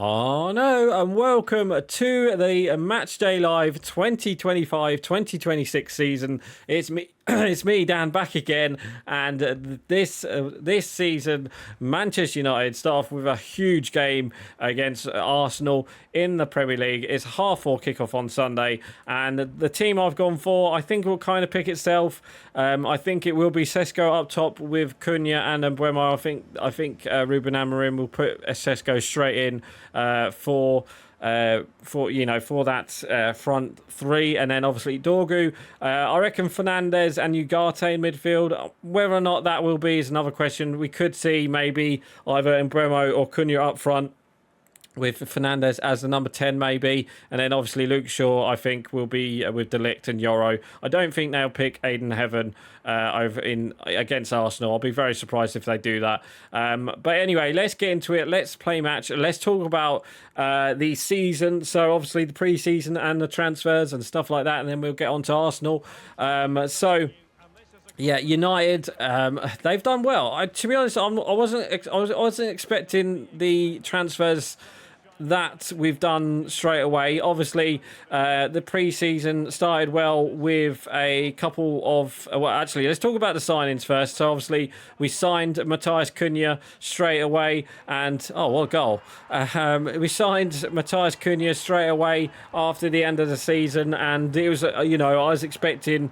Oh no, and welcome to the Matchday Live 2025-2026 season. It's me, it's me, Dan, back again, and this season, Manchester United start off with a huge game against Arsenal in the Premier League. It's 4:30 kickoff on Sunday, and the team I've gone for, I think, will kind of pick itself. I think it will be Sesko up top with Cunha and Mbeumo. I think Ruben Amorim will put Sesko straight in for that front three, and then obviously Dorgu. I reckon Fernandes and Ugarte in midfield. Whether or not that will be is another question. We could see maybe either Mbeumo or Cunha up front, with Fernandes as the number 10 maybe, and then obviously Luke Shaw I think will be with De Ligt and Yoro. I don't think they'll pick Aiden Heaven over in against Arsenal. I'll be very surprised if they do that. But anyway, let's get into it. Let's play match. Let's talk about the season. So obviously the pre-season and the transfers and stuff like that, and then we'll get on to Arsenal. Yeah, United, they've done well. To be honest, I wasn't expecting the transfers that we've done straight away. Obviously, the pre-season started well with a couple of... Well, actually, let's talk about the signings first. So, obviously, we signed Matthias Cunha straight away, and... Oh, what a goal. We signed Matthias Cunha straight away after the end of the season, and it was, I was expecting...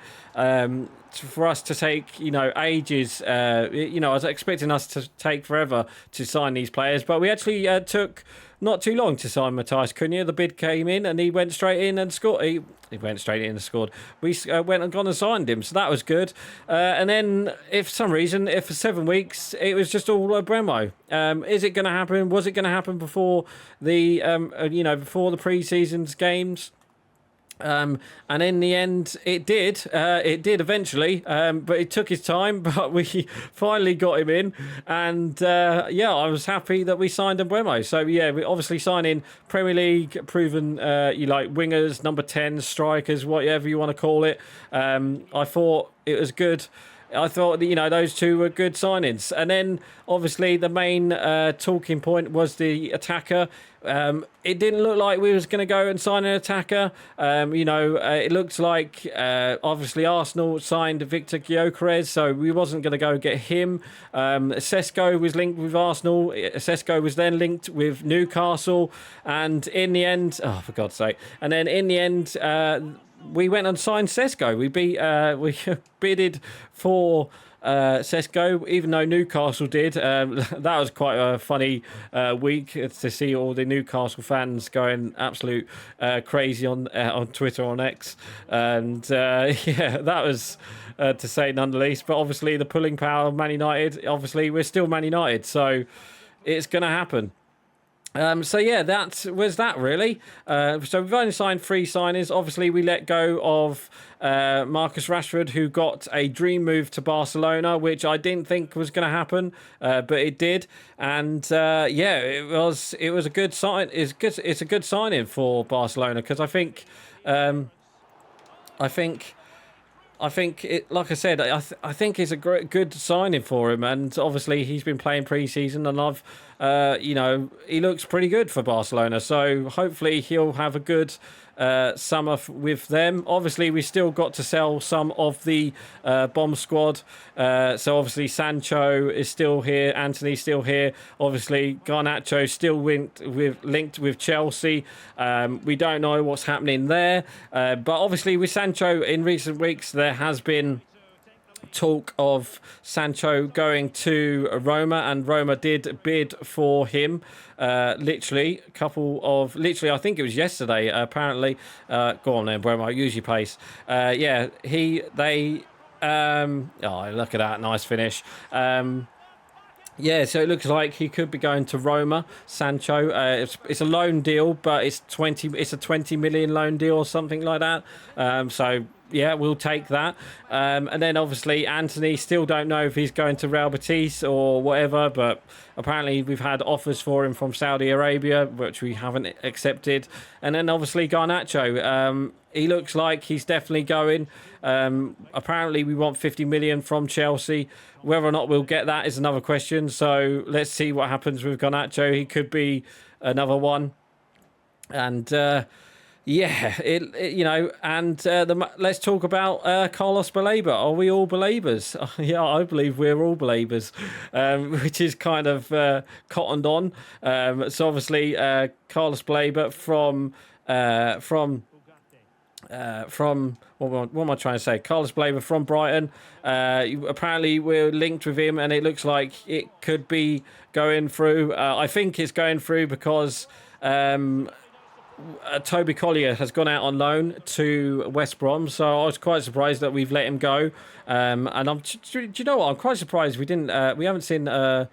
for us to take, ages. I was expecting us to take forever to sign these players, but we actually took not too long to sign Matthias Cunha. The bid came in and he went straight in and scored. He went straight in and scored. We went and gone and signed him, so that was good. And then, for some reason, for 7 weeks, it was just all Bremo. Is it going to happen? Was it going to happen before the, before the pre-season's games? And in the end, it did. It did eventually, but it took his time. But we finally got him in, and I was happy that we signed Mbeumo. So yeah, we obviously signing Premier League proven, wingers, number 10 strikers, whatever you want to call it. I thought it was good. I thought that, those two were good signings. And then, obviously, the main talking point was the attacker. It didn't look like we was going to go and sign an attacker. It looked like, obviously, Arsenal signed Victor Gyökeres, so we wasn't going to go get him. Sesko was linked with Arsenal. Sesko was then linked with Newcastle. And in the end... Oh, for God's sake. And then in the end... we went and signed Sesko. We bidded for Sesko, even though Newcastle did. That was quite a funny week to see all the Newcastle fans going absolute crazy on Twitter, on X, and that was to say none the least. But obviously, the pulling power of Man United. Obviously, we're still Man United, so it's going to happen. That was that really. So we've only signed 3 signings. Obviously, we let go of Marcus Rashford, who got a dream move to Barcelona, which I didn't think was going to happen, but it did. And it was a good sign. It's a good signing for Barcelona, because I think it, like I said, I think it's a good signing for him, and obviously he's been playing pre-season, and he looks pretty good for Barcelona. So hopefully he'll have a good summer with them. Obviously, we still got to sell some of the bomb squad. So obviously Sancho is still here, Anthony's still here. Obviously Garnacho still linked with Chelsea. We don't know what's happening there, but obviously with Sancho in recent weeks there has been talk of Sancho going to Roma, and Roma did bid for him. I think it was yesterday. Apparently, go on then, Roma. Use your pace. Look at that, nice finish. So it looks like he could be going to Roma, Sancho. It's a loan deal, but it's a 20 million loan deal or something like that. Yeah, we'll take that. And then obviously Anthony, still don't know if he's going to Real Betis or whatever, but apparently we've had offers for him from Saudi Arabia, which we haven't accepted. And then obviously Garnacho, he looks like he's definitely going. Apparently we want 50 million from Chelsea. Whether or not we'll get that is another question. So let's see what happens with Garnacho. He could be another one. And yeah, and let's talk about Carlos Baleba. Are we all Balebas? Yeah, I believe we're all Balebas, which is kind of cottoned on. So obviously, Carlos Baleba from what am I trying to say? Carlos Baleba from Brighton. Apparently, we're linked with him, and it looks like it could be going through. I think it's going through because Toby Collier has gone out on loan to West Brom, so I was quite surprised that we've let him go. And do you know what? I'm quite surprised we haven't seen a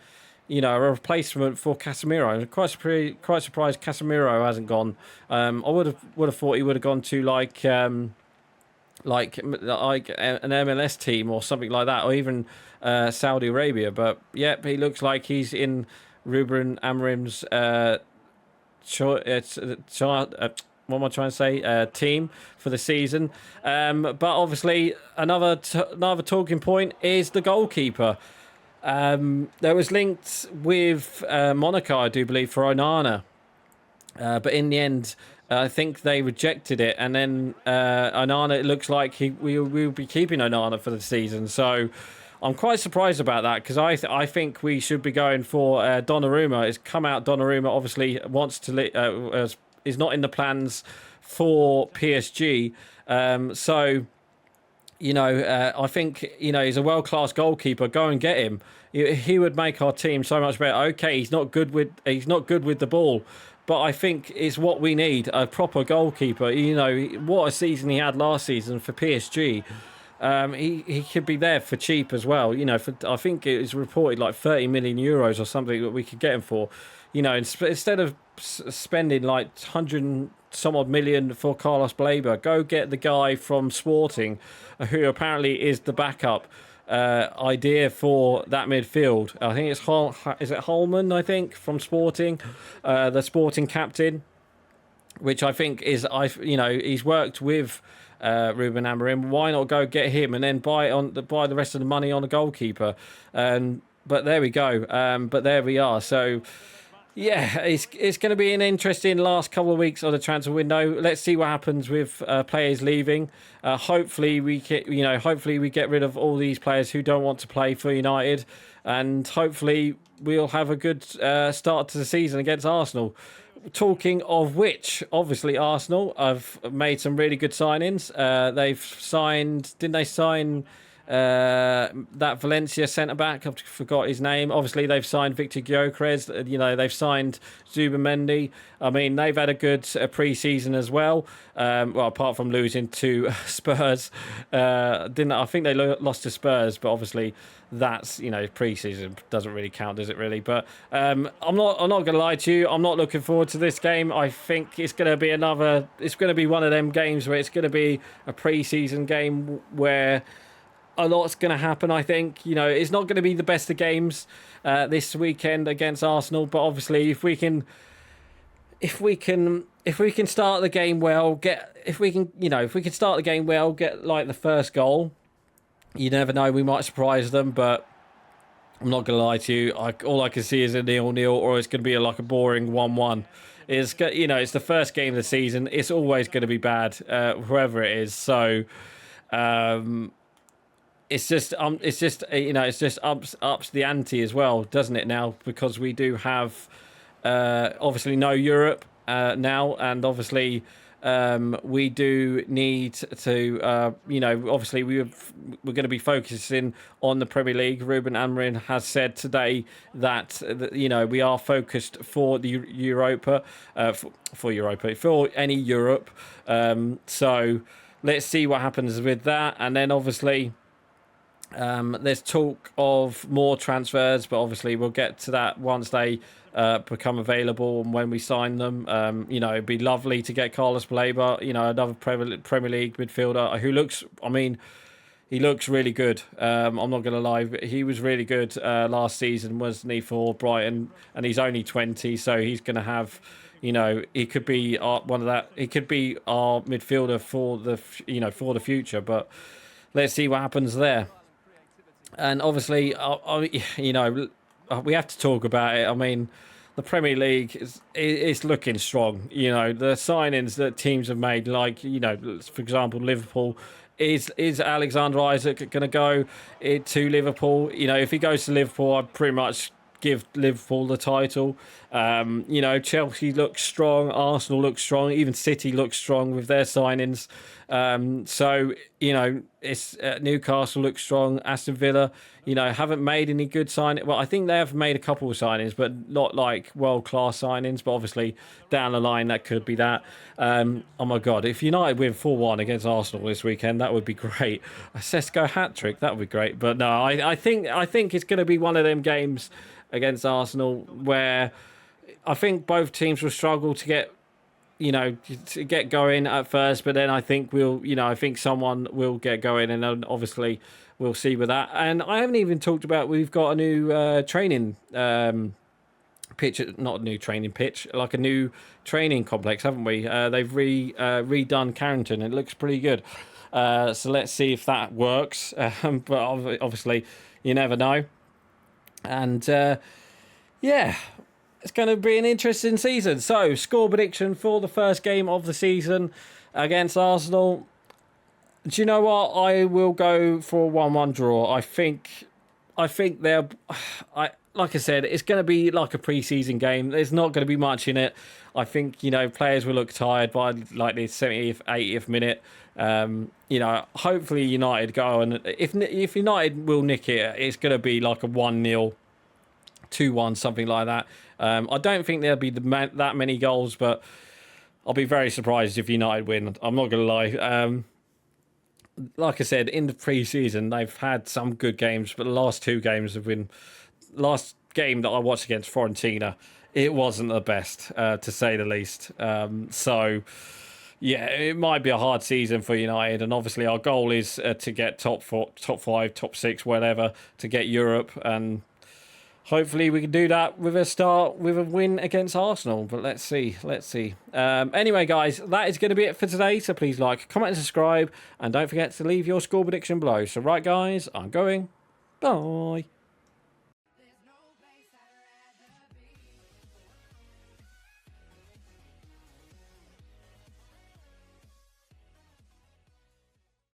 replacement for Casemiro. I'm quite surprised Casemiro hasn't gone. I would have thought he would have gone to like an MLS team or something like that, or even Saudi Arabia. But yep, he looks like he's in Ruben Amorim's what am I trying to say? Team for the season. But obviously, another talking point is the goalkeeper. There was linked with Monaco, I do believe, for Onana. But in the end, I think they rejected it. And then Onana, it looks like we'll be keeping Onana for the season. So I'm quite surprised about that, because I think we should be going for Donnarumma. It's come out Donnarumma obviously wants to is not in the plans for PSG. So I think he's a world-class goalkeeper. Go and get him. He would make our team so much better. Okay, he's not good with the ball, but I think it's what we need, a proper goalkeeper. What a season he had last season for PSG. He could be there for cheap as well. I think it was reported like 30 million euros or something that we could get him for. Instead of spending like 100 some odd million for Carlos Baleba, go get the guy from Sporting, who apparently is the backup idea for that midfield. I think it's Holman, I think, from Sporting, the Sporting captain, which I think is he's worked with Ruben Amorim. Why not go get him and then buy the rest of the money on the goalkeeper? But there we go. But there we are. So yeah, it's going to be an interesting last couple of weeks of the transfer window. Let's see what happens with players leaving. Hopefully we get rid of all these players who don't want to play for United, and hopefully we'll have a good start to the season against Arsenal. Talking of which, obviously Arsenal have made some really good signings. They've signed, didn't they sign that Valencia centre-back? I forgot his name. Obviously they've signed Victor Gyökeres. They've signed Zubamendi. I mean, they've had a good pre-season as well. Apart from losing to Spurs. I think they lost to Spurs, but obviously that's pre-season doesn't really count, does it really? But I'm not going to lie to you. I'm not looking forward to this game. I think it's going to be one of them games where it's going to be a pre-season game where a lot's going to happen. I think it's not going to be the best of games this weekend against Arsenal, but obviously if we can start the game well, get like the first goal, you never know, we might surprise them. But I'm not going to lie to you, all I can see is a 0-0, or it's going to be like a boring 1-1. It's the first game of the season. It's always going to be bad, whoever it is. So it's just ups the ante as well, doesn't it now? Because we do have obviously no Europe now, and obviously we do need to obviously we're going to be focusing on the Premier League. Ruben Amorim has said today that we are focused for the Europa for any Europe. So let's see what happens with that, and then obviously there's talk of more transfers, but obviously we'll get to that once they become available and when we sign them. It'd be lovely to get Carlos Baleba, another Premier League midfielder who he looks really good. I'm not going to lie, but he was really good last season, wasn't he, for Brighton? And he's only 20, so he's going to have, he could be he could be our midfielder for the future. But let's see what happens there. And obviously, we have to talk about it. I mean, the Premier League is looking strong. You know, the signings that teams have made, like, you know, for example, Liverpool. Is Alexander Isaac going to go to Liverpool? You know, if he goes to Liverpool, I'd pretty much give Liverpool the title. You know, Chelsea looks strong, Arsenal looks strong, even City looks strong with their signings. So, you know, it's Newcastle looks strong, Aston Villa, you know, haven't made any good signings. Well, I think they have made a couple of signings, but not like world-class signings. But obviously, down the line, that could be that. Oh my God, if United win 4-1 against Arsenal this weekend, that would be great. A Sesko hat-trick, that would be great. But no, I think it's going to be one of them games against Arsenal where I think both teams will struggle to get, you know, to get going at first, but then I think I think someone will get going, and then obviously we'll see with that. And I haven't even talked about, we've got a new training pitch, not a new training pitch, like a new training complex, haven't we? They've redone Carrington. It looks pretty good. So let's see if that works. But obviously, you never know. And yeah, it's going to be an interesting season. So, score prediction for the first game of the season against Arsenal. Do you know what? I will go for a 1-1 draw. I think they're... like I said, it's going to be like a pre-season game. There's not going to be much in it. I think, you know, players will look tired by like the 70th, 80th minute. You know, hopefully United go, and if United will nick it, it's going to be like a 1-0, 2-1, something like that. I don't think there'll be that many goals, but I'll be very surprised if United win. I'm not going to lie. Like I said, in the pre-season, they've had some good games, but the last two games have been... Last game that I watched against Fiorentina, it wasn't the best, to say the least. So, yeah, it might be a hard season for United, and obviously our goal is to get top 4, top 5, top 6, whatever, to get Europe, and hopefully we can do that with a win against Arsenal. But let's see. Anyway, guys, that is going to be it for today. So please like, comment, and subscribe, and don't forget to leave your score prediction below. So right, guys, I'm going. Bye.